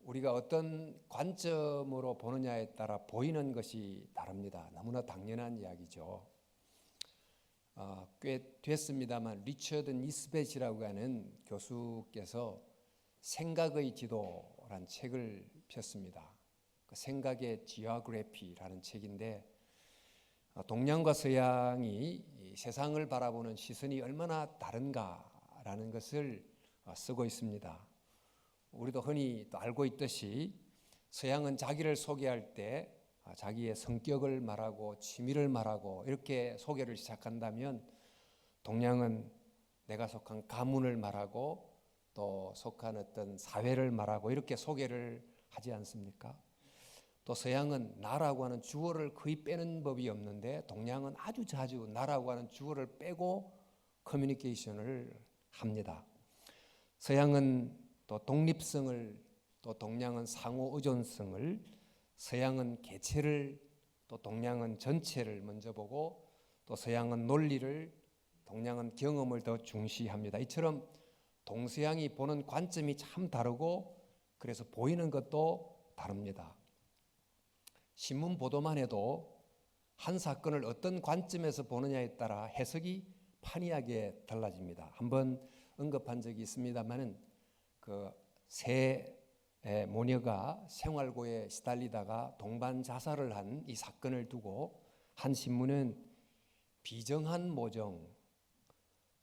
우리가 어떤 관점으로 보느냐에 따라 보이는 것이 다릅니다. 너무나 당연한 이야기죠. 꽤 됐습니다만 리처드 니스벳이라고 하는 교수께서 생각의 지도라는 책을 폈습니다. 그 생각의 지오그래피라는 책인데 동양과 서양이 세상을 바라보는 시선이 얼마나 다른가라는 것을 쓰고 있습니다. 우리도 흔히 또 알고 있듯이 서양은 자기를 소개할 때 자기의 성격을 말하고 취미를 말하고 이렇게 소개를 시작한다면 동양은 내가 속한 가문을 말하고 또 속한 어떤 사회를 말하고 이렇게 소개를 하지 않습니까? 또 서양은 나라고 하는 주어를 거의 빼는 법이 없는데 동양은 아주 자주 나라고 하는 주어를 빼고 커뮤니케이션을 합니다. 서양은 또 독립성을, 또 동양은 상호 의존성을, 서양은 개체를, 또 동양은 전체를 먼저 보고 또 서양은 논리를, 동양은 경험을 더 중시합니다. 이처럼 동서양이 보는 관점이 참 다르고 그래서 보이는 것도 다릅니다. 신문 보도만 해도 한 사건을 어떤 관점에서 보느냐에 따라 해석이 판이하게 달라집니다. 한번 언급한 적이 있습니다만은 그 세 모녀가 생활고에 시달리다가 동반 자살을 한 이 사건을 두고 한 신문은 비정한 모정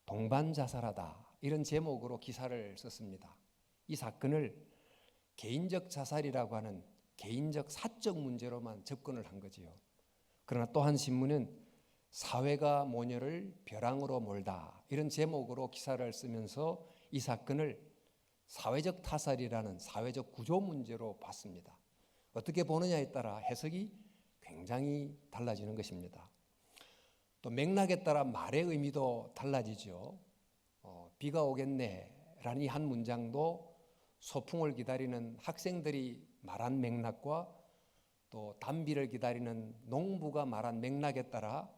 동반 자살하다 이런 제목으로 기사를 썼습니다. 이 사건을 개인적 자살이라고 하는 개인적 사적 문제로만 접근을 한 거지요. 그러나 또 한 신문은 사회가 모녀를 벼랑으로 몰다 이런 제목으로 기사를 쓰면서 이 사건을 사회적 타살이라는 사회적 구조 문제로 봤습니다. 어떻게 보느냐에 따라 해석이 굉장히 달라지는 것입니다. 또 맥락에 따라 말의 의미도 달라지죠. 비가 오겠네라는 이 한 문장도 소풍을 기다리는 학생들이 말한 맥락과 또 단비를 기다리는 농부가 말한 맥락에 따라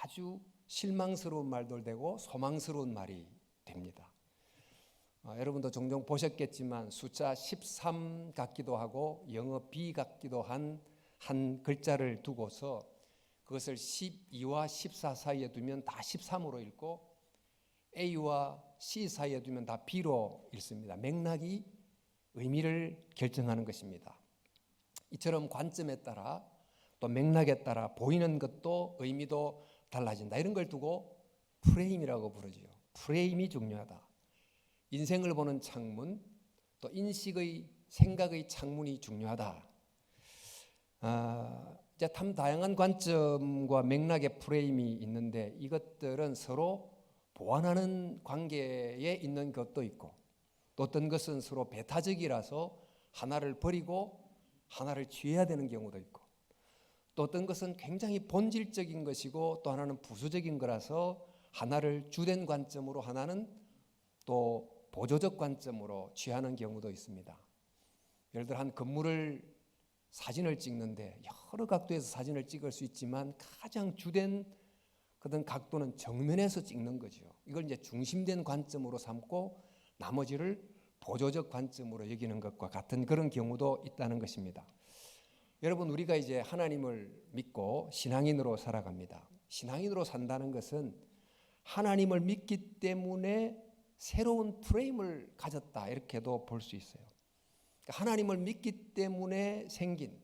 아주 실망스러운 말도 되고 소망스러운 말이 됩니다. 여러분도 종종 보셨겠지만 숫자 13 같기도 하고 영어 B 같기도 한 글자를 두고서 그것을 12와 14 사이에 두면 다 13으로 읽고 A와 C 사이에 두면 다 B로 읽습니다. 맥락이 의미를 결정하는 것입니다. 이처럼 관점에 따라 또 맥락에 따라 보이는 것도 의미도 달라진다. 이런 걸 두고 프레임이라고 부르죠. 프레임이 중요하다. 인생을 보는 창문, 또 인식의 생각의 창문이 중요하다. 이제 참 다양한 관점과 맥락의 프레임이 있는데 이것들은 서로 보완하는 관계에 있는 것도 있고 또 어떤 것은 서로 배타적이라서 하나를 버리고 하나를 취해야 되는 경우도 있고 또 어떤 것은 굉장히 본질적인 것이고 또 하나는 부수적인 거라서 하나를 주된 관점으로 하나는 또 보조적 관점으로 취하는 경우도 있습니다. 예를 들어 한 건물을 사진을 찍는데 여러 각도에서 사진을 찍을 수 있지만 가장 주된 그런 각도는 정면에서 찍는 거죠. 이걸 이제 중심된 관점으로 삼고 나머지를 보조적 관점으로 여기는 것과 같은 그런 경우도 있다는 것입니다. 여러분 우리가 이제 하나님을 믿고 신앙인으로 살아갑니다. 신앙인으로 산다는 것은 하나님을 믿기 때문에 새로운 프레임을 가졌다 이렇게도 볼 수 있어요. 하나님을 믿기 때문에 생긴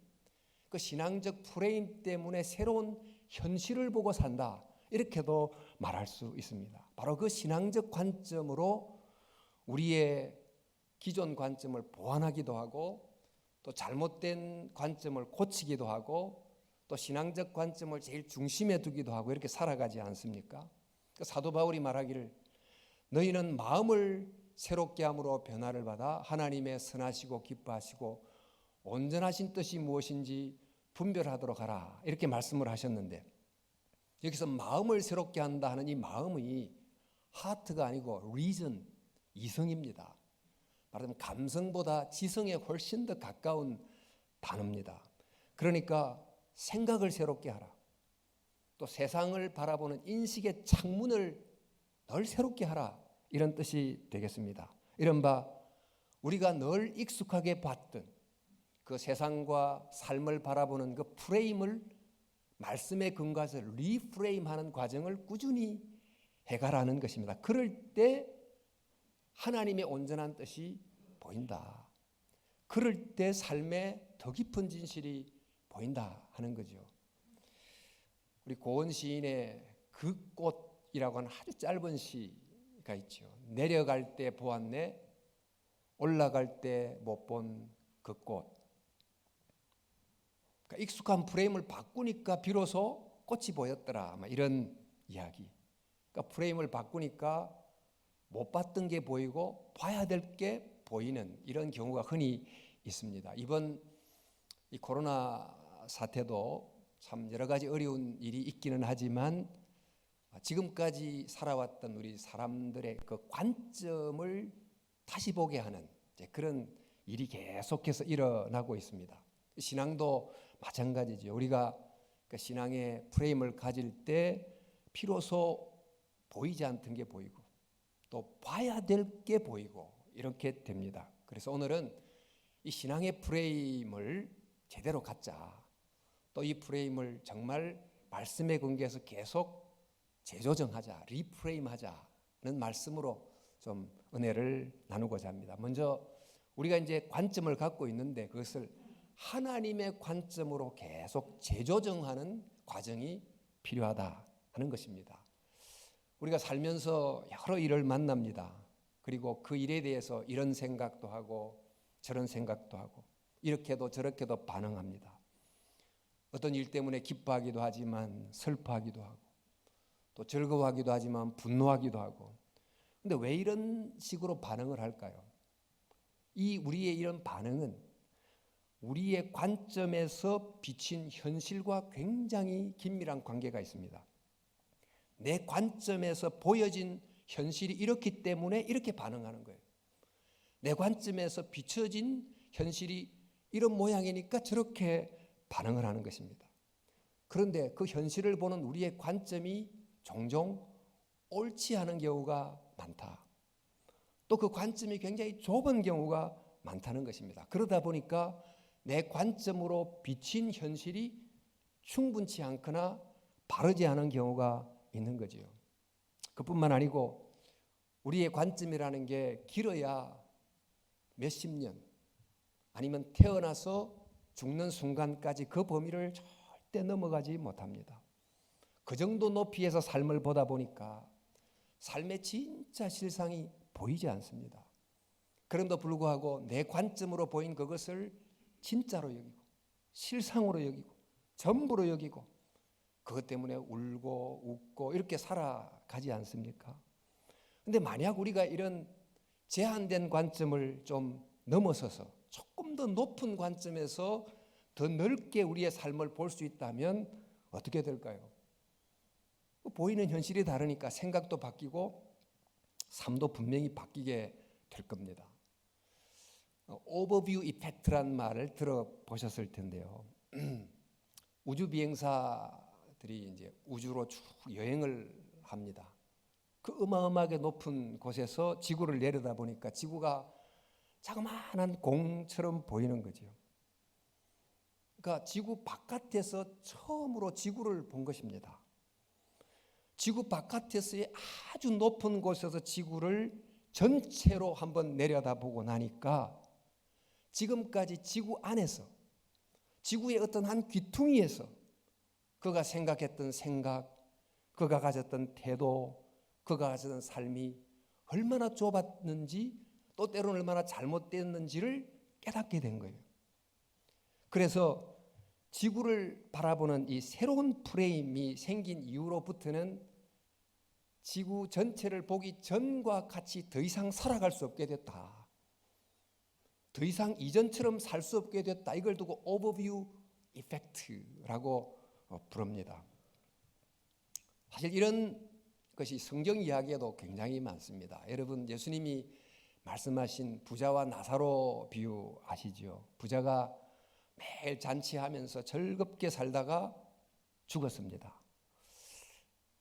그 신앙적 프레임 때문에 새로운 현실을 보고 산다 이렇게도 말할 수 있습니다. 바로 그 신앙적 관점으로 우리의 기존 관점을 보완하기도 하고 또 잘못된 관점을 고치기도 하고 또 신앙적 관점을 제일 중심에 두기도 하고 이렇게 살아가지 않습니까? 사도 바울이 말하기를 너희는 마음을 새롭게 함으로 변화를 받아 하나님의 선하시고 기뻐하시고 온전하신 뜻이 무엇인지 분별하도록 하라 이렇게 말씀을 하셨는데 여기서 마음을 새롭게 한다 하는 이 마음이 하트가 아니고 reason, 이성입니다. 말하자면 감성보다 지성에 훨씬 더 가까운 단어입니다. 그러니까 생각을 새롭게 하라. 또 세상을 바라보는 인식의 창문을 늘 새롭게 하라 이런 뜻이 되겠습니다. 이른바 우리가 늘 익숙하게 봤던 그 세상과 삶을 바라보는 그 프레임을 말씀에 근거해서 리프레임하는 과정을 꾸준히 해가라는 것입니다. 그럴 때 하나님의 온전한 뜻이 보인다. 그럴 때 삶의 더 깊은 진실이 보인다 하는 거죠. 우리 고은 시인의 그 꽃이라고 하는 아주 짧은 시가 있죠. 내려갈 때 보았네, 올라갈 때 못 본 그 꽃. 그러니까 익숙한 프레임을 바꾸니까 비로소 꽃이 보였더라. 이런 이야기. 그러니까 프레임을 바꾸니까 못 봤던 게 보이고 봐야 될 게 보이는 이런 경우가 흔히 있습니다. 이번 이 코로나 사태도 참 여러 가지 어려운 일이 있기는 하지만 지금까지 살아왔던 우리 사람들의 그 관점을 다시 보게 하는 그런 일이 계속해서 일어나고 있습니다. 신앙도 마찬가지죠. 우리가 그 신앙의 프레임을 가질 때 비로소 보이지 않던 게 보이고 또 봐야 될 게 보이고 이렇게 됩니다. 그래서 오늘은 이 신앙의 프레임을 제대로 갖자. 또 이 프레임을 정말 말씀에 근거해서 계속 재조정하자, 리프레임하자는 말씀으로 좀 은혜를 나누고자 합니다. 먼저 우리가 이제 관점을 갖고 있는데 그것을 하나님의 관점으로 계속 재조정하는 과정이 필요하다 하는 것입니다. 우리가 살면서 여러 일을 만납니다. 그리고 그 일에 대해서 이런 생각도 하고 저런 생각도 하고 이렇게도 저렇게도 반응합니다. 어떤 일 때문에 기뻐하기도 하지만 슬퍼하기도 하고 또 즐거워하기도 하지만 분노하기도 하고. 근데 왜 이런 식으로 반응을 할까요? 이 우리의 이런 반응은 우리의 관점에서 비친 현실과 굉장히 긴밀한 관계가 있습니다. 내 관점에서 보여진 현실이 이렇기 때문에 이렇게 반응하는 거예요. 내 관점에서 비춰진 현실이 이런 모양이니까 저렇게 반응을 하는 것입니다. 그런데 그 현실을 보는 우리의 관점이 종종 옳지 않은 경우가 많다. 또 그 관점이 굉장히 좁은 경우가 많다는 것입니다. 그러다 보니까 내 관점으로 비친 현실이 충분치 않거나 바르지 않은 경우가 있는 거죠. 그뿐만 아니고 우리의 관점이라는 게 길어야 몇십 년 아니면 태어나서 죽는 순간까지 그 범위를 절대 넘어가지 못합니다. 그 정도 높이에서 삶을 보다 보니까 삶의 진짜 실상이 보이지 않습니다. 그럼에도 불구하고 내 관점으로 보인 그것을 진짜로 여기고 실상으로 여기고 전부로 여기고 그것 때문에 울고 웃고 이렇게 살아가지 않습니까? 그런데 만약 우리가 이런 제한된 관점을 좀 넘어서서 조금 더 높은 관점에서 더 넓게 우리의 삶을 볼 수 있다면 어떻게 될까요? 보이는 현실이 다르니까 생각도 바뀌고 삶도 분명히 바뀌게 될 겁니다. 오버뷰 이펙트란 말을 들어보셨을 텐데요. 우주 비행사들이 이제 우주로 쭉 여행을 합니다. 그 어마어마하게 높은 곳에서 지구를 내려다 보니까 지구가 자그마한 공처럼 보이는 거죠. 그러니까 지구 바깥에서 처음으로 지구를 본 것입니다. 지구 바깥에서의 아주 높은 곳에서 지구를 전체로 한번 내려다보고 나니까 지금까지 지구 안에서 지구의 어떤 한 귀퉁이에서 그가 생각했던 생각, 그가 가졌던 태도, 그가 가졌던 삶이 얼마나 좁았는지 또 때로는 얼마나 잘못됐는지를 깨닫게 된 거예요. 그래서 지구를 바라보는 이 새로운 프레임이 생긴 이후로부터는 지구 전체를 보기 전과 같이 더 이상 살아갈 수 없게 됐다. 더 이상 이전처럼 살 수 없게 됐다. 이걸 두고 오버뷰 이펙트라고 부릅니다. 사실 이런 것이 성경 이야기에도 굉장히 많습니다. 여러분 예수님이 말씀하신 부자와 나사로 비유 아시죠? 부자가 매일 잔치하면서 즐겁게 살다가 죽었습니다.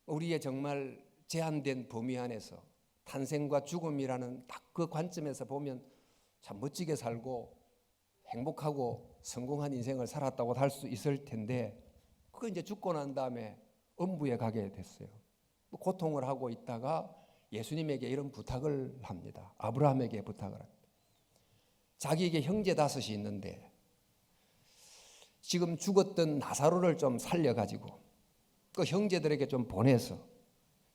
우리의 정말 제한된 범위 안에서 탄생과 죽음이라는 딱 그 관점에서 보면 참 멋지게 살고 행복하고 성공한 인생을 살았다고 할 수 있을 텐데 그거 이제 죽고 난 다음에 음부에 가게 됐어요. 고통을 하고 있다가 예수님에게 이런 부탁을 합니다. 아브라함에게 부탁을 합니다. 자기에게 형제 5이 있는데 지금 죽었던 나사로를 좀 살려가지고 그 형제들에게 좀 보내서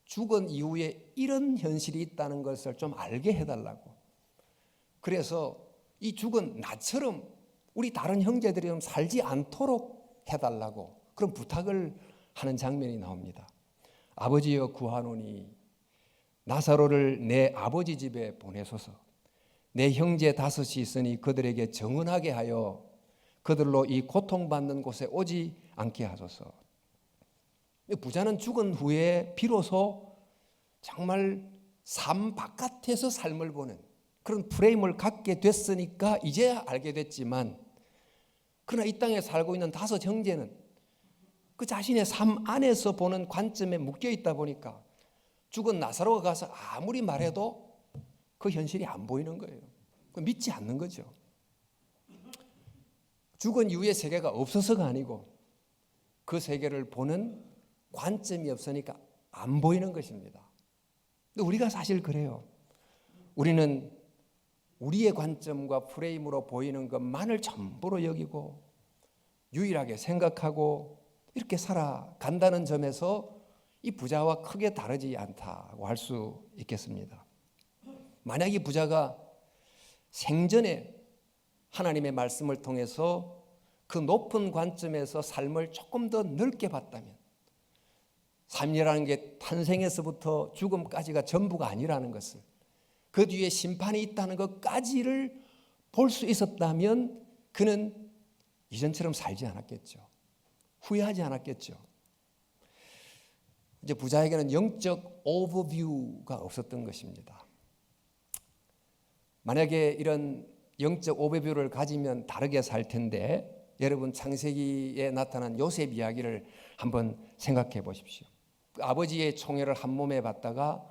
죽은 이후에 이런 현실이 있다는 것을 좀 알게 해달라고. 그래서 이 죽은 나처럼 우리 다른 형제들이 좀 살지 않도록 해달라고 그런 부탁을 하는 장면이 나옵니다. 아버지여 구하노니 나사로를 내 아버지 집에 보내소서. 내 형제 5이 있으니 그들에게 정언하게 하여 그들로 이 고통받는 곳에 오지 않게 하소서. 부자는 죽은 후에 비로소 정말 삶 바깥에서 삶을 보는 그런 프레임을 갖게 됐으니까 이제야 알게 됐지만, 그러나 이 땅에 살고 있는 5 형제는 그 자신의 삶 안에서 보는 관점에 묶여 있다 보니까 죽은 나사로가 가서 아무리 말해도 그 현실이 안 보이는 거예요. 믿지 않는 거죠. 죽은 이후의 세계가 없어서가 아니고 그 세계를 보는 관점이 없으니까 안 보이는 것입니다. 근데 우리가 사실 그래요. 우리는 우리의 관점과 프레임으로 보이는 것만을 전부로 여기고 유일하게 생각하고 이렇게 살아간다는 점에서 이 부자와 크게 다르지 않다고 할 수 있겠습니다. 만약 이 부자가 생전에 하나님의 말씀을 통해서 그 높은 관점에서 삶을 조금 더 넓게 봤다면, 삶이라는 게 탄생에서부터 죽음까지가 전부가 아니라는 것을, 그 뒤에 심판이 있다는 것까지를 볼 수 있었다면 그는 이전처럼 살지 않았겠죠. 후회하지 않았겠죠. 이제 부자에게는 영적 오버뷰가 없었던 것입니다. 만약에 이런 영적 오버뷰를 가지면 다르게 살 텐데, 여러분 창세기에 나타난 요셉 이야기를 한번 생각해 보십시오. 아버지의 총애를 한 몸에 받다가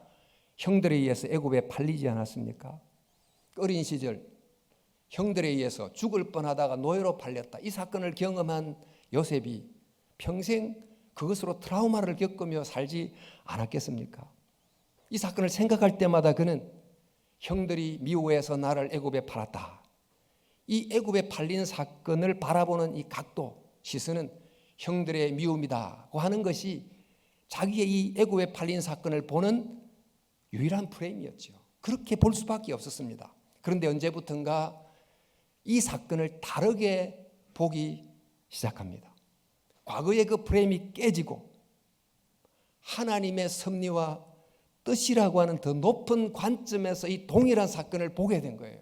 형들에 의해서 애굽에 팔리지 않았습니까? 어린 시절 형들에 의해서 죽을 뻔하다가 노예로 팔렸다. 이 사건을 경험한 요셉이 평생 그것으로 트라우마를 겪으며 살지 않았겠습니까? 이 사건을 생각할 때마다 그는 형들이 미워해서 나를 애굽에 팔았다. 이 애굽에 팔린 사건을 바라보는 이 각도, 시선은 형들의 미움이다고 하는 것이 자기의 이 애굽에 팔린 사건을 보는 유일한 프레임이었죠. 그렇게 볼 수밖에 없었습니다. 그런데 언제부턴가 이 사건을 다르게 보기 시작합니다. 과거의 그 프레임이 깨지고 하나님의 섭리와 뜻이라고 하는 더 높은 관점에서 이 동일한 사건을 보게 된 거예요.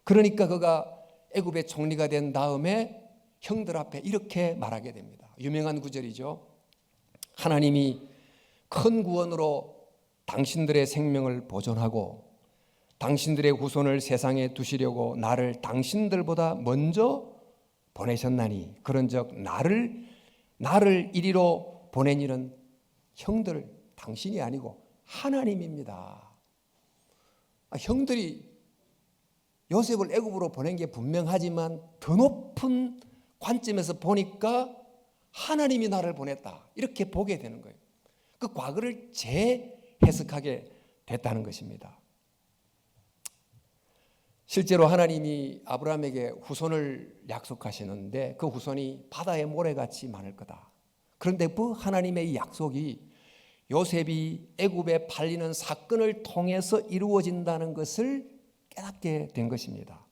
그러니까 그가 애굽의 총리가 된 다음에 형들 앞에 이렇게 말하게 됩니다. 유명한 구절이죠. 하나님이 큰 구원으로 당신들의 생명을 보존하고 당신들의 후손을 세상에 두시려고 나를 당신들보다 먼저 보내셨나니, 그런즉 나를 이리로 보낸 이는 형들, 당신이 아니고 하나님입니다. 형들이 요셉을 애굽으로 보낸 게 분명하지만 더 높은 관점에서 보니까 하나님이 나를 보냈다, 이렇게 보게 되는 거예요. 그 과거를 재해석하게 됐다는 것입니다. 실제로 하나님이 아브라함에게 후손을 약속하시는데 그 후손이 바다의 모래같이 많을 거다. 그런데 그 하나님의 이 약속이 요셉이 애굽에 팔리는 사건을 통해서 이루어진다는 것을 깨닫게 된 것입니다.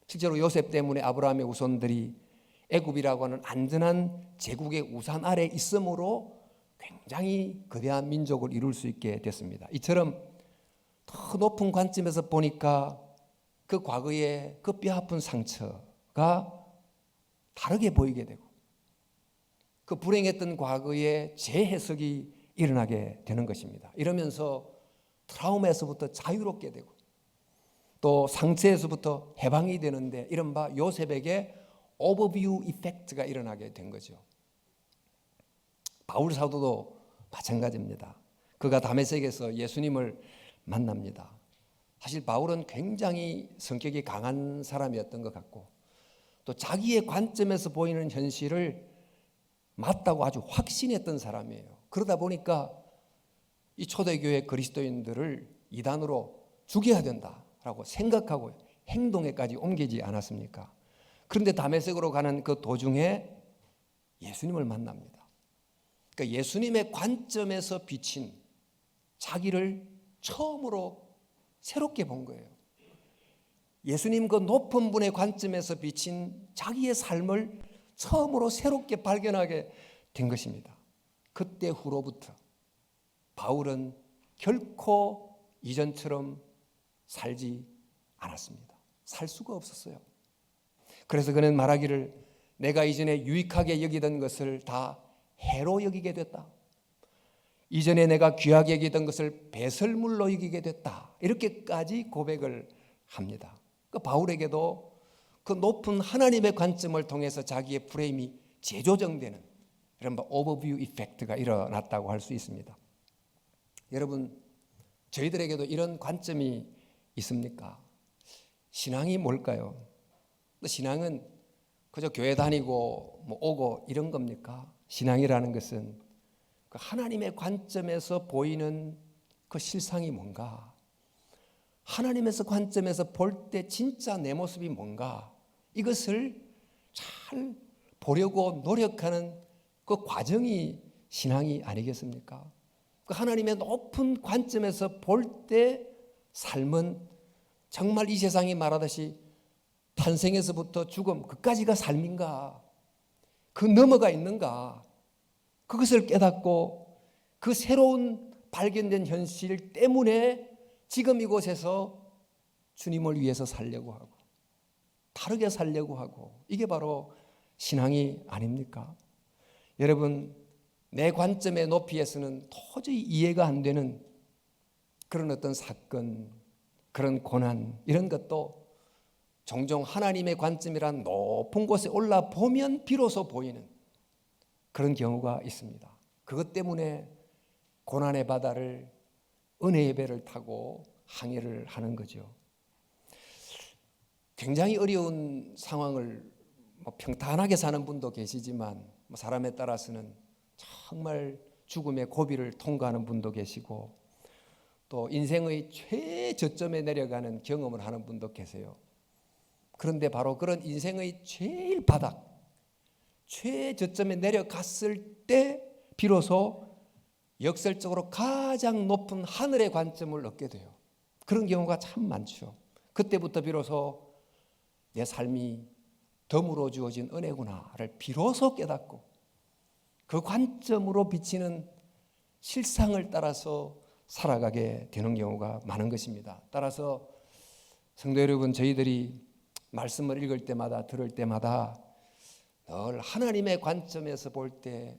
실제로 요셉 때문에 아브라함의 후손들이 애굽이라고 하는 안전한 제국의 우산 아래 있으므로 굉장히 거대한 민족을 이룰 수 있게 됐습니다. 이처럼 더 높은 관점에서 보니까 그 과거의 그 뼈아픈 상처가 다르게 보이게 되고 그 불행했던 과거의 재해석이 일어나게 되는 것입니다. 이러면서 트라우마에서부터 자유롭게 되고 또 상처에서부터 해방이 되는데, 이른바 요셉에게 오버뷰 이펙트가 일어나게 된 거죠. 바울 사도도 마찬가지입니다. 그가 다메섹에서 예수님을 만납니다. 사실 바울은 굉장히 성격이 강한 사람이었던 것 같고 또 자기의 관점에서 보이는 현실을 맞다고 아주 확신했던 사람이에요. 그러다 보니까 이 초대교회 그리스도인들을 이단으로 죽여야 된다라고 생각하고 행동에까지 옮기지 않았습니까? 그런데 다메섹으로 가는 그 도중에 예수님을 만납니다. 그러니까 예수님의 관점에서 비친 자기를 처음으로 새롭게 본 거예요. 예수님 그 높은 분의 관점에서 비친 자기의 삶을 처음으로 새롭게 발견하게 된 것입니다. 그때 후로부터 바울은 결코 이전처럼 살지 않았습니다. 살 수가 없었어요. 그래서 그는 말하기를 내가 이전에 유익하게 여기던 것을 다 해로 여기게 됐다. 이전에 내가 귀하게 여기던 것을 배설물로 여기게 됐다. 이렇게까지 고백을 합니다. 그 바울에게도 그 높은 하나님의 관점을 통해서 자기의 프레임이 재조정되는 이런 오버뷰 이펙트가 일어났다고 할 수 있습니다. 여러분, 저희들에게도 이런 관점이 있습니까? 신앙이 뭘까요? 신앙은 그저 교회 다니고 오고 이런 겁니까? 신앙이라는 것은 그 하나님의 관점에서 보이는 그 실상이 뭔가, 하나님에서 관점에서 볼 때 진짜 내 모습이 뭔가, 이것을 잘 보려고 노력하는 그 과정이 신앙이 아니겠습니까? 그 하나님의 높은 관점에서 볼 때 삶은 정말 이 세상이 말하듯이 탄생에서부터 죽음 그까지가 삶인가, 그 너머가 있는가, 그것을 깨닫고 그 새로운 발견된 현실 때문에 지금 이곳에서 주님을 위해서 살려고 하고 다르게 살려고 하고, 이게 바로 신앙이 아닙니까? 여러분, 내 관점의 높이에서는 도저히 이해가 안 되는 그런 어떤 사건, 그런 고난, 이런 것도 종종 하나님의 관점이란 높은 곳에 올라보면 비로소 보이는 그런 경우가 있습니다. 그것 때문에 고난의 바다를, 은혜의 배를 타고 항해를 하는 거죠. 굉장히 어려운 상황을 평탄하게 사는 분도 계시지만 사람에 따라서는 정말 죽음의 고비를 통과하는 분도 계시고 또 인생의 최저점에 내려가는 경험을 하는 분도 계세요. 그런데 바로 그런 인생의 제일 바닥, 최저점에 내려갔을 때 비로소 역설적으로 가장 높은 하늘의 관점을 얻게 돼요. 그런 경우가 참 많죠. 그때부터 비로소 내 삶이 덤으로 주어진 은혜구나를 비로소 깨닫고 그 관점으로 비치는 실상을 따라서 살아가게 되는 경우가 많은 것입니다. 따라서 성도 여러분, 저희들이 말씀을 읽을 때마다 들을 때마다 늘 하나님의 관점에서 볼 때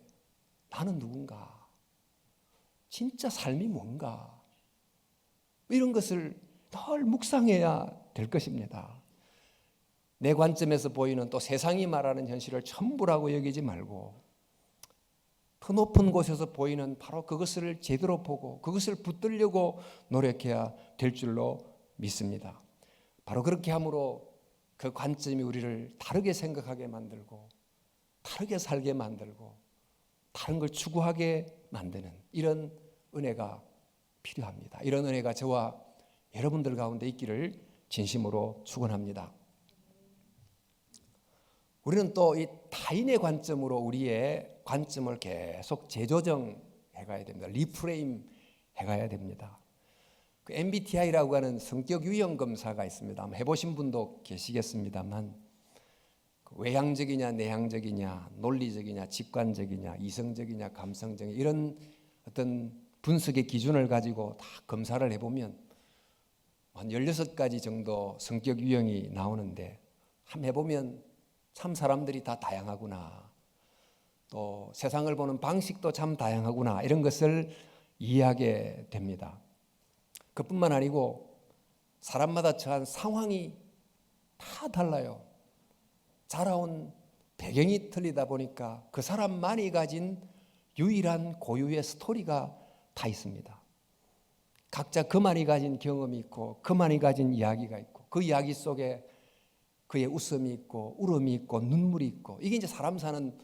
나는 누군가, 진짜 삶이 뭔가, 이런 것을 늘 묵상해야 될 것입니다. 내 관점에서 보이는 또 세상이 말하는 현실을 전부라고 여기지 말고 더 높은 곳에서 보이는 바로 그것을 제대로 보고 그것을 붙들려고 노력해야 될 줄로 믿습니다. 바로 그렇게 함으로 그 관점이 우리를 다르게 생각하게 만들고 다르게 살게 만들고 다른 걸 추구하게 만드는 이런 은혜가 필요합니다. 이런 은혜가 저와 여러분들 가운데 있기를 진심으로 축원합니다. 우리는 또 이 타인의 관점으로 우리의 관점을 계속 재조정해 가야 됩니다. 리프레임 해 가야 됩니다. 그 MBTI라고 하는 성격 유형 검사가 있습니다. 한번 해보신 분도 계시겠습니다만 외향적이냐 내향적이냐, 논리적이냐 직관적이냐, 이성적이냐 감성적이냐, 이런 어떤 분석의 기준을 가지고 다 검사를 해보면 한 16가지 정도 성격 유형이 나오는데 한번 해보면 참 사람들이 다 다양하구나, 또 세상을 보는 방식도 참 다양하구나, 이런 것을 이해하게 됩니다. 그뿐만 아니고 사람마다 처한 상황이 다 달라요. 자라온 배경이 틀리다 보니까 그 사람만이 가진 유일한 고유의 스토리가 다 있습니다. 각자 그만이 가진 경험이 있고 그만이 가진 이야기가 있고 그 이야기 속에 그의 웃음이 있고 울음이 있고 눈물이 있고 이게 이제 사람 사는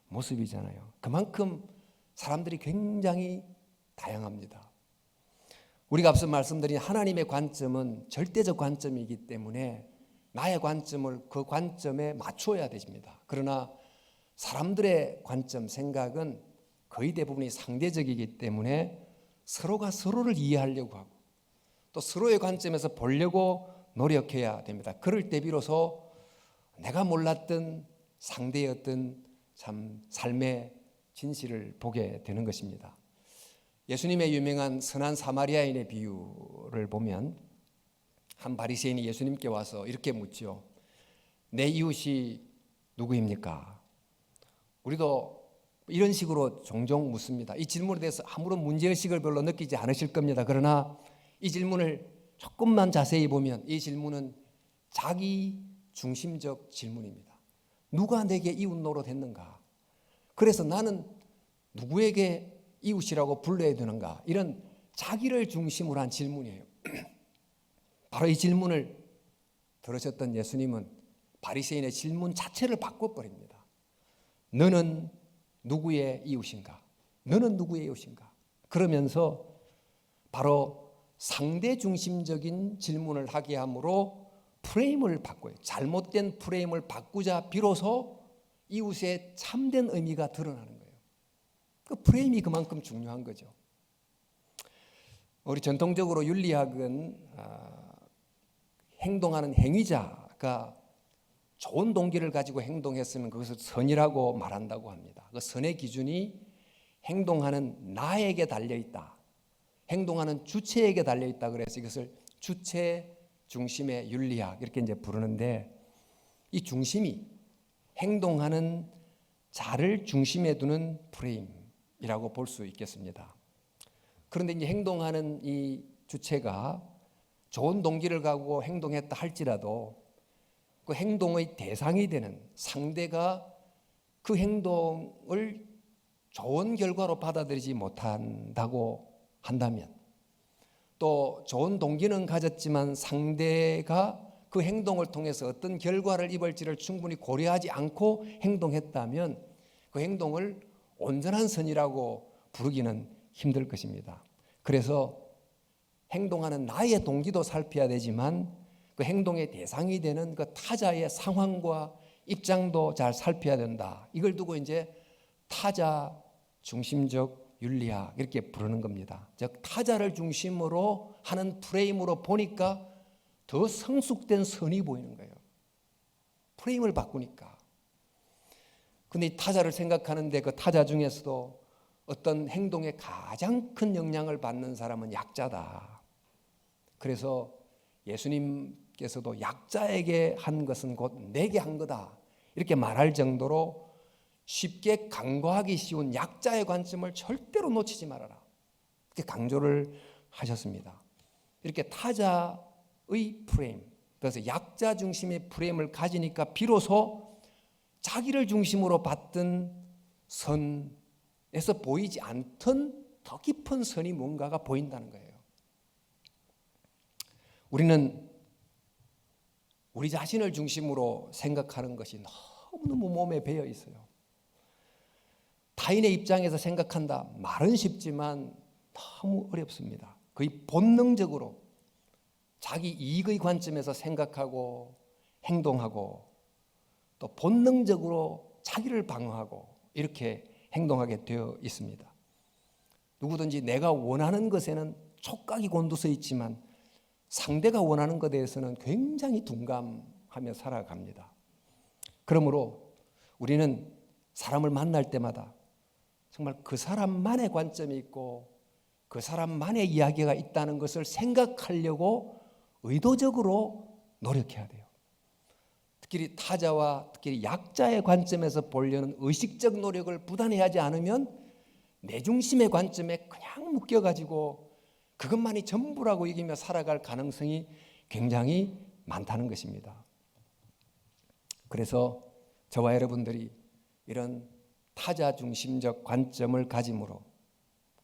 모습이잖아요. 그만큼 사람들이 굉장히 다양합니다. 우리가 앞서 말씀드린 하나님의 관점은 절대적 관점이기 때문에 나의 관점을 그 관점에 맞춰야 됩니다. 그러나 사람들의 관점, 생각은 거의 대부분이 상대적이기 때문에 서로가 서로를 이해하려고 하고 또 서로의 관점에서 보려고 노력해야 됩니다. 그럴 때 비로소 내가 몰랐던 상대의 어떤 참 삶의 진실을 보게 되는 것입니다. 예수님의 유명한 선한 사마리아인의 비유를 보면 한 바리새인이 예수님께 와서 이렇게 묻죠. 내 이웃이 누구입니까? 우리도 이런 식으로 종종 묻습니다. 이 질문에 대해서 아무런 문제의식을 별로 느끼지 않으실 겁니다. 그러나 이 질문을 조금만 자세히 보면 이 질문은 자기 중심적 질문입니다. 누가 내게 이웃 노릇했는가? 그래서 나는 누구에게 이웃이라고 불러야 되는가? 이런 자기를 중심으로 한 질문이에요. 바로 이 질문을 들으셨던 예수님은 바리새인의 질문 자체를 바꿔버립니다. 너는 누구의 이웃인가? 너는 누구의 이웃인가? 그러면서 바로 상대 중심적인 질문을 하게 함으로 프레임을 바꿔요. 잘못된 프레임을 바꾸자 비로소 이웃의 참된 의미가 드러나는 거예요. 그 프레임이 그만큼 중요한 거죠. 우리 전통적으로 윤리학은 행동하는 행위자가 좋은 동기를 가지고 행동했으면 그것을 선이라고 말한다고 합니다. 그 선의 기준이 행동하는 나에게 달려있다. 행동하는 주체에게 달려있다. 그래서 이것을 주체 중심의 윤리학 이렇게 이제 부르는데 이 중심이 행동하는 자를 중심에 두는 프레임이라고 볼 수 있겠습니다. 그런데 이제 행동하는 이 주체가 좋은 동기를 가지고 행동했다 할지라도 그 행동의 대상이 되는 상대가 그 행동을 좋은 결과로 받아들이지 못한다고 한다면 또 좋은 동기는 가졌지만 상대가 그 행동을 통해서 어떤 결과를 입을지를 충분히 고려하지 않고 행동했다면 그 행동을 온전한 선이라고 부르기는 힘들 것입니다. 그래서 행동하는 나의 동기도 살펴야 되지만 그 행동의 대상이 되는 그 타자의 상황과 입장도 잘 살펴야 된다. 이걸 두고 이제 타자 중심적 윤리학 이렇게 부르는 겁니다. 즉 타자를 중심으로 하는 프레임으로 보니까 더 성숙된 선이 보이는 거예요. 프레임을 바꾸니까. 근데 이 타자를 생각하는데 그 타자 중에서도 어떤 행동에 가장 큰 영향을 받는 사람은 약자다. 그래서 예수님께서도 약자에게 한 것은 곧 내게 한 거다. 이렇게 말할 정도로 쉽게 간과하기 쉬운 약자의 관점을 절대로 놓치지 말아라. 이렇게 강조를 하셨습니다. 이렇게 타자의 프레임, 그래서 약자 중심의 프레임을 가지니까 비로소 자기를 중심으로 봤던 선에서 보이지 않던 더 깊은 선이 뭔가가 보인다는 거예요. 우리는 우리 자신을 중심으로 생각하는 것이 너무너무 몸에 배어 있어요. 타인의 입장에서 생각한다. 말은 쉽지만 너무 어렵습니다. 거의 본능적으로 자기 이익의 관점에서 생각하고 행동하고 또 본능적으로 자기를 방어하고 이렇게 행동하게 되어 있습니다. 누구든지 내가 원하는 것에는 촉각이 곤두서 있지만 상대가 원하는 것에 대해서는 굉장히 둔감하며 살아갑니다. 그러므로 우리는 사람을 만날 때마다 정말 그 사람만의 관점이 있고 그 사람만의 이야기가 있다는 것을 생각하려고 의도적으로 노력해야 돼요. 특히 타자와 특히 약자의 관점에서 보려는 의식적 노력을 부단히 하지 않으면 내 중심의 관점에 그냥 묶여가지고 그것만이 전부라고 여기며 살아갈 가능성이 굉장히 많다는 것입니다. 그래서 저와 여러분들이 이런 타자 중심적 관점을 가짐으로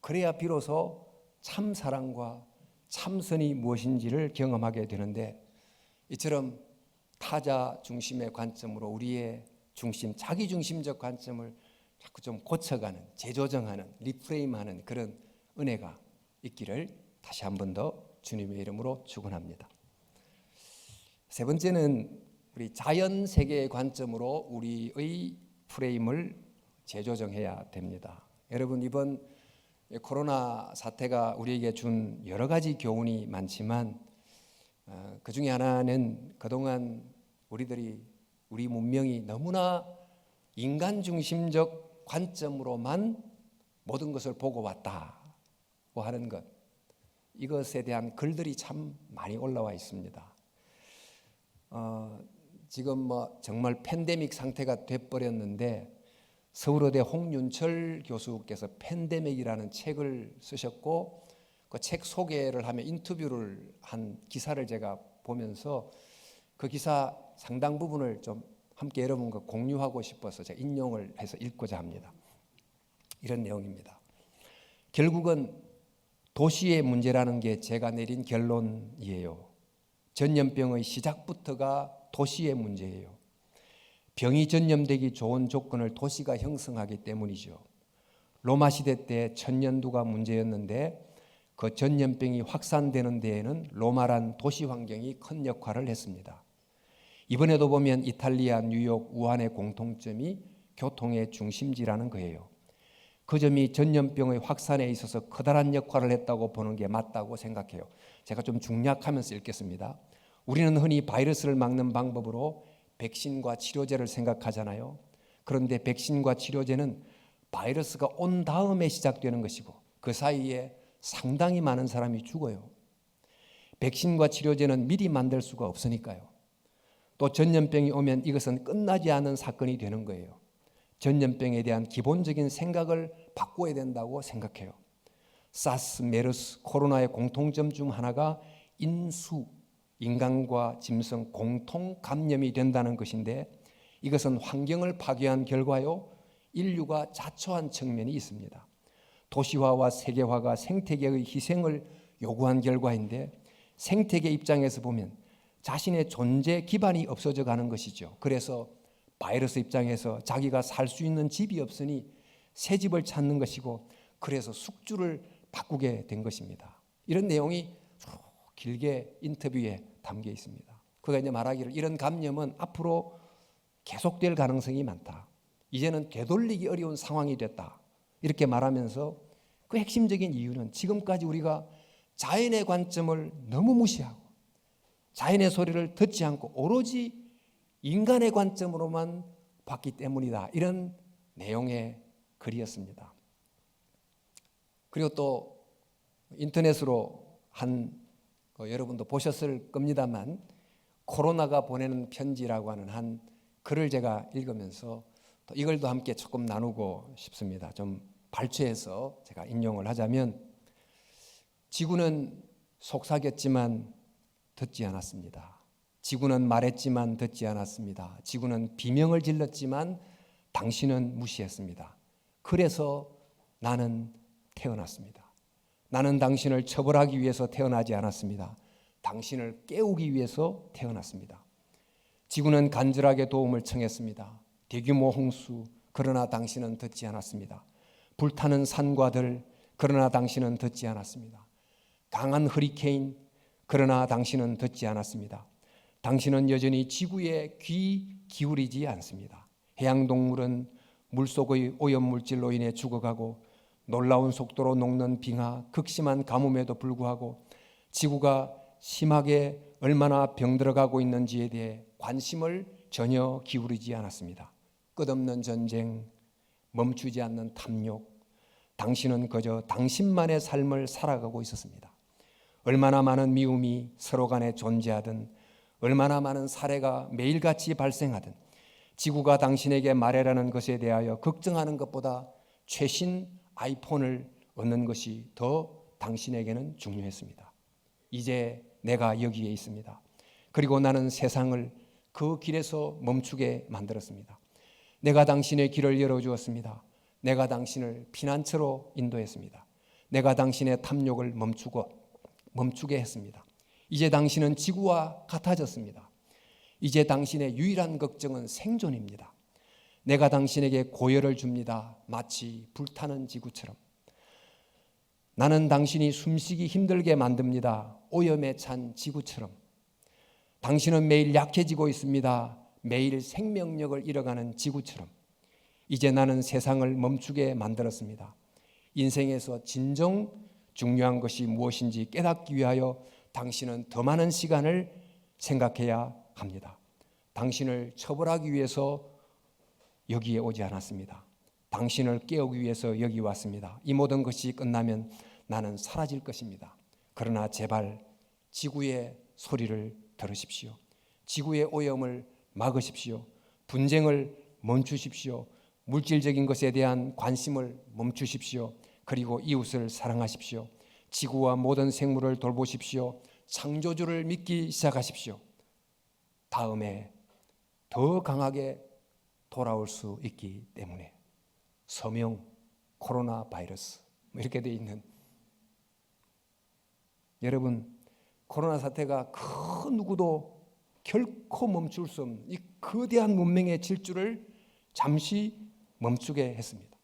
그래야 비로소 참 사랑과 참선이 무엇인지를 경험하게 되는데, 이처럼 타자 중심의 관점으로 우리의 중심, 자기 중심적 관점을 자꾸 좀 고쳐가는, 재조정하는, 리프레임하는 그런 은혜가 있기를 다시 한 번 더 주님의 이름으로 축원합니다. 세 번째는 우리 자연 세계의 관점으로 우리의 프레임을 재조정해야 됩니다. 여러분, 이번 코로나 사태가 우리에게 준 여러 가지 교훈이 많지만 그 중에 하나는 그동안 우리 문명이 너무나 인간 중심적 관점으로만 모든 것을 보고 왔다고 하는 것, 이것에 대한 글들이 참 많이 올라와 있습니다. 지금 정말 팬데믹 상태가 돼버렸는데, 서울의대 홍윤철 교수께서 팬데믹이라는 책을 쓰셨고, 그 책 소개를 하며 인터뷰를 한 기사를 제가 보면서 그 기사 상당 부분을 좀 함께 여러분과 공유하고 싶어서 제가 인용을 해서 읽고자 합니다. 이런 내용입니다. 결국은 도시의 문제라는 게 제가 내린 결론이에요. 전염병의 시작부터가 도시의 문제예요. 병이 전염되기 좋은 조건을 도시가 형성하기 때문이죠. 로마 시대 때 천년두가 문제였는데 그 전염병이 확산되는 데에는 로마란 도시 환경이 큰 역할을 했습니다. 이번에도 보면 이탈리아, 뉴욕, 우한의 공통점이 교통의 중심지라는 거예요. 그 점이 전염병의 확산에 있어서 커다란 역할을 했다고 보는 게 맞다고 생각해요. 제가 좀 중략하면서 읽겠습니다. 우리는 흔히 바이러스를 막는 방법으로 백신과 치료제를 생각하잖아요. 그런데 백신과 치료제는 바이러스가 온 다음에 시작되는 것이고 그 사이에 상당히 많은 사람이 죽어요. 백신과 치료제는 미리 만들 수가 없으니까요. 또 전염병이 오면 이것은 끝나지 않은 사건이 되는 거예요. 전염병에 대한 기본적인 생각을 바꿔야 된다고 생각해요. 사스, 메르스, 코로나의 공통점 중 하나가 인간과 짐승 공통 감염이 된다는 것인데, 이것은 환경을 파괴한 결과요, 인류가 자초한 측면이 있습니다. 도시화와 세계화가 생태계의 희생을 요구한 결과인데, 생태계 입장에서 보면 자신의 존재 기반이 없어져 가는 것이죠. 그래서 바이러스 입장에서 자기가 살 수 있는 집이 없으니 새 집을 찾는 것이고, 그래서 숙주를 바꾸게 된 것입니다. 이런 내용이 길게 인터뷰에 담겨 있습니다. 그가 이제 말하기를 이런 감염은 앞으로 계속될 가능성이 많다. 이제는 되돌리기 어려운 상황이 됐다. 이렇게 말하면서 그 핵심적인 이유는 지금까지 우리가 자연의 관점을 너무 무시하고 자연의 소리를 듣지 않고 오로지 인간의 관점으로만 봤기 때문이다. 이런 내용의 글이었습니다. 그리고 또 인터넷으로 여러분도 보셨을 겁니다만, 코로나가 보내는 편지라고 하는 한 글을 제가 읽으면서 또 이 글도 함께 조금 나누고 싶습니다. 좀 발췌해서 제가 인용을 하자면, 지구는 속삭였지만 듣지 않았습니다. 지구는 말했지만 듣지 않았습니다. 지구는 비명을 질렀지만 당신은 무시했습니다. 그래서 나는 태어났습니다. 나는 당신을 처벌하기 위해서 태어나지 않았습니다. 당신을 깨우기 위해서 태어났습니다. 지구는 간절하게 도움을 청했습니다. 대규모 홍수, 그러나 당신은 듣지 않았습니다. 불타는 산과 들, 그러나 당신은 듣지 않았습니다. 강한 허리케인, 그러나 당신은 듣지 않았습니다. 당신은 여전히 지구에 귀 기울이지 않습니다. 해양동물은 물속의 오염물질로 인해 죽어가고 놀라운 속도로 녹는 빙하, 극심한 가뭄에도 불구하고 지구가 심하게 얼마나 병들어가고 있는지에 대해 관심을 전혀 기울이지 않았습니다. 끝없는 전쟁, 멈추지 않는 탐욕, 당신은 그저 당신만의 삶을 살아가고 있었습니다. 얼마나 많은 미움이 서로 간에 존재하든, 얼마나 많은 살해가 매일같이 발생하든, 지구가 당신에게 말해라는 것에 대하여 걱정하는 것보다 최신 아이폰을 얻는 것이 더 당신에게는 중요했습니다. 이제 내가 여기에 있습니다. 그리고 나는 세상을 그 길에서 멈추게 만들었습니다. 내가 당신의 길을 열어주었습니다. 내가 당신을 피난처로 인도했습니다. 내가 당신의 탐욕을 멈추고 멈추게 했습니다. 이제 당신은 지구와 같아졌습니다. 이제 당신의 유일한 걱정은 생존입니다. 내가 당신에게 고열을 줍니다. 마치 불타는 지구처럼. 나는 당신이 숨쉬기 힘들게 만듭니다. 오염에 찬 지구처럼. 당신은 매일 약해지고 있습니다. 매일 생명력을 잃어가는 지구처럼. 이제 나는 세상을 멈추게 만들었습니다. 인생에서 진정 중요한 것이 무엇인지 깨닫기 위하여 당신은 더 많은 시간을 생각해야 합니다. 당신을 처벌하기 위해서 여기에 오지 않았습니다. 당신을 깨우기 위해서 여기 왔습니다. 이 모든 것이 끝나면 나는 사라질 것입니다. 그러나 제발 지구의 소리를 들으십시오. 지구의 오염을 막으십시오. 분쟁을 멈추십시오. 물질적인 것에 대한 관심을 멈추십시오. 그리고 이웃을 사랑하십시오. 지구와 모든 생물을 돌보십시오. 창조주를 믿기 시작하십시오. 다음에 더 강하게 돌아올 수 있기 때문에. 서명 코로나 바이러스 이렇게 돼 있는, 여러분, 코로나 사태가 그 누구도 결코 멈출 수 없는 이 거대한 문명의 질주를 잠시 멈추게 했습니다.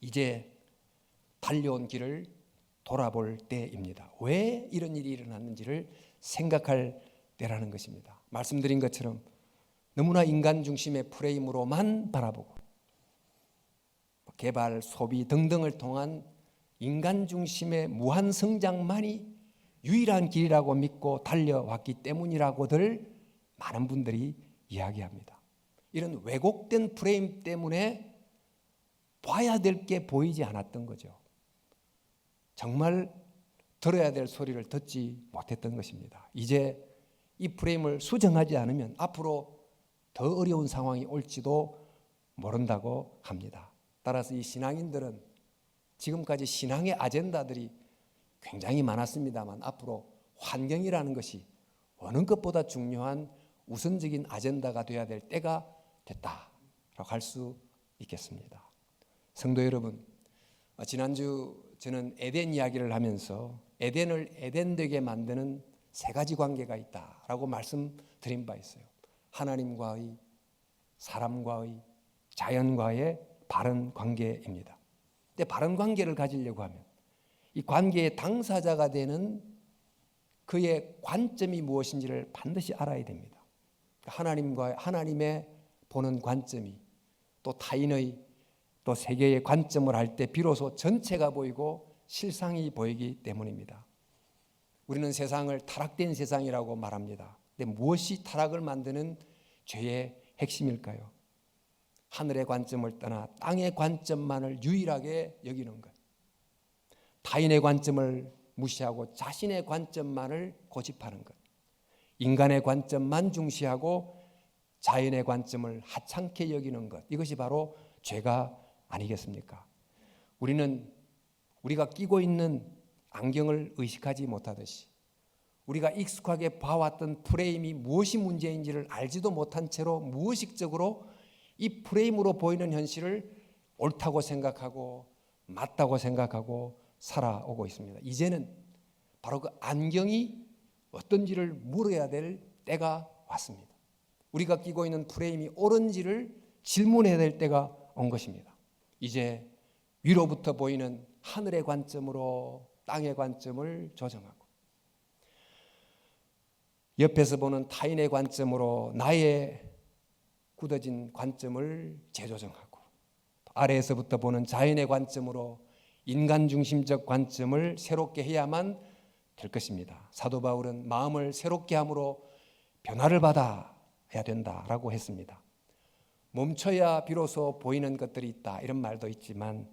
이제 달려온 길을 돌아볼 때입니다. 왜 이런 일이 일어났는지를 생각할 때라는 것입니다. 말씀드린 것처럼 너무나 인간 중심의 프레임으로만 바라보고 개발, 소비 등등을 통한 인간 중심의 무한 성장만이 유일한 길이라고 믿고 달려왔기 때문이라고들 많은 분들이 이야기합니다. 이런 왜곡된 프레임 때문에 봐야 될 게 보이지 않았던 거죠. 정말 들어야 될 소리를 듣지 못했던 것입니다. 이제 이 프레임을 수정하지 않으면 앞으로 더 어려운 상황이 올지도 모른다고 합니다. 따라서 이 신앙인들은 지금까지 신앙의 아젠다들이 굉장히 많았습니다만 앞으로 환경이라는 것이 어느 것보다 중요한 우선적인 아젠다가 되어야 될 때가 됐다라고 할 수 있겠습니다. 성도 여러분, 지난주 저는 에덴 이야기를 하면서 에덴을 에덴되게 만드는 세 가지 관계가 있다라고 말씀드린 바 있어요. 하나님과의, 사람과의, 자연과의 바른 관계입니다. 근데 바른 관계를 가지려고 하면 이 관계의 당사자가 되는 그의 관점이 무엇인지를 반드시 알아야 됩니다. 하나님의 보는 관점이 또 타인의 또 세계의 관점을 할 때 비로소 전체가 보이고 실상이 보이기 때문입니다. 우리는 세상을 타락된 세상이라고 말합니다. 근데 무엇이 타락을 만드는 죄의 핵심일까요? 하늘의 관점을 떠나 땅의 관점만을 유일하게 여기는 것. 타인의 관점을 무시하고 자신의 관점만을 고집하는 것. 인간의 관점만 중시하고 자연의 관점을 하찮게 여기는 것. 이것이 바로 죄가 아니겠습니까? 우리는 우리가 끼고 있는 안경을 의식하지 못하듯이 우리가 익숙하게 봐왔던 프레임이 무엇이 문제인지를 알지도 못한 채로 무의식적으로 이 프레임으로 보이는 현실을 옳다고 생각하고 맞다고 생각하고 살아오고 있습니다. 이제는 바로 그 안경이 어떤지를 물어야 될 때가 왔습니다. 우리가 끼고 있는 프레임이 옳은지를 질문해야 될 때가 온 것입니다. 이제 위로부터 보이는 하늘의 관점으로 땅의 관점을 조정하고 옆에서 보는 타인의 관점으로 나의 굳어진 관점을 재조정하고 아래에서부터 보는 자연의 관점으로 인간 중심적 관점을 새롭게 해야만 될 것입니다. 사도 바울은 마음을 새롭게 함으로 변화를 받아야 된다라고 했습니다. 멈춰야 비로소 보이는 것들이 있다 이런 말도 있지만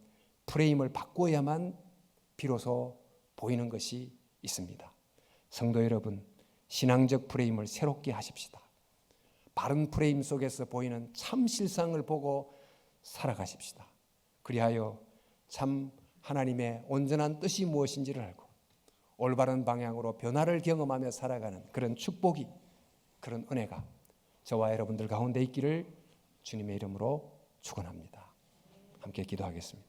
프레임을 바꿔야만 비로소 보이는 것이 있습니다. 성도 여러분, 신앙적 프레임을 새롭게 하십시다. 바른 프레임 속에서 보이는 참 실상을 보고 살아가십시다. 그리하여 참 하나님의 온전한 뜻이 무엇인지를 알고 올바른 방향으로 변화를 경험하며 살아가는 그런 축복이, 그런 은혜가 저와 여러분들 가운데 있기를 주님의 이름으로 축원합니다. 함께 기도하겠습니다.